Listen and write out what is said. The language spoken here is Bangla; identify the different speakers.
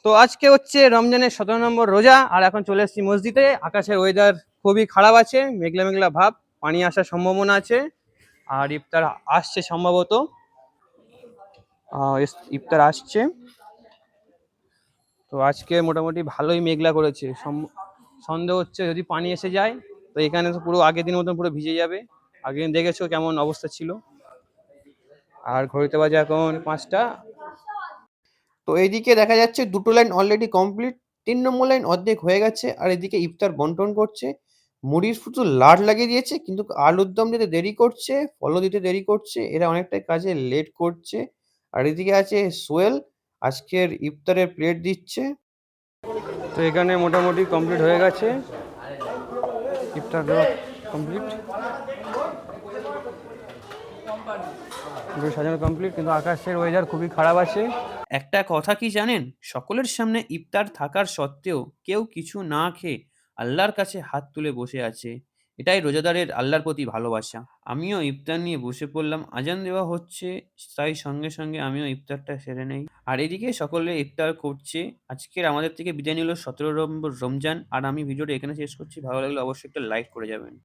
Speaker 1: তো আজকে হচ্ছে রমজানের 17 নম্বর রোজা, আর এখন চলে এসেছি মসজিদে। আকাশের ওয়েদার খুবই খারাপ আছে, মেঘলা মেঘলা ভাব, পানি আসার সম্ভাবনা আছে। আর ইফতার আসছে সম্ভবত। ইফতার আসছে। তো আজকে মোটামুটি ভালোই মেঘলা করেছে। সন্দেহ হচ্ছে যদি পানি এসে যায় তো এখানে তো পুরো আগের দিনের মতন পুরো ভিজে যাবে। আগের দিন দেখেছো কেমন অবস্থা ছিল। আর ঘড়িতে বাজে এখন 5টা। তো এইদিকে দেখা যাচ্ছে দুটো লাইন অলরেডি কমপ্লিট, 3 নম্বর লাইন অর্ধেক হয়ে গেছে। আর এদিকে ইফতার বন্টন করছে। মুড়ির শুধু লাট লাগিয়ে দিয়েছে, কিন্তু আলুর দম দিতে দেরি করছে, ফলও দিতে দেরি করছে। এরা অনেকটাই কাজে লেট করছে। আর এদিকে আছে সোহেল, আজকের ইফতারের প্লেট দিচ্ছে। তো এখানে মোটামুটি কমপ্লিট হয়ে গেছে, ইফতার দেওয়া কমপ্লিট, সাজানো কমপ্লিট, কিন্তু আকাশের ওয়েদার খুবই খারাপ আছে।
Speaker 2: একটা কথা কি জানেন, সকলের সামনে ইফতার থাকার সত্ত্বেও কেউ কিছু না খেয়ে আল্লাহর কাছে হাত তুলে বসে আছে। এটাই রোজাদারের আল্লাহর প্রতি ভালোবাসা। আমিও ইফতার নিয়ে বসে পড়লাম, আজান দেওয়া হচ্ছে, তাই সঙ্গে সঙ্গে আমিও ইফতারটা সেরে নেই। আর এদিকে সকলে ইফতার করছে। আজকের আমাদের থেকে বিদায় নিল 17 নম্বর রমজান। আর আমি ভিডিওটা এখানে শেষ করছি। ভালো লাগলে অবশ্যই একটা লাইক করে যাবেন।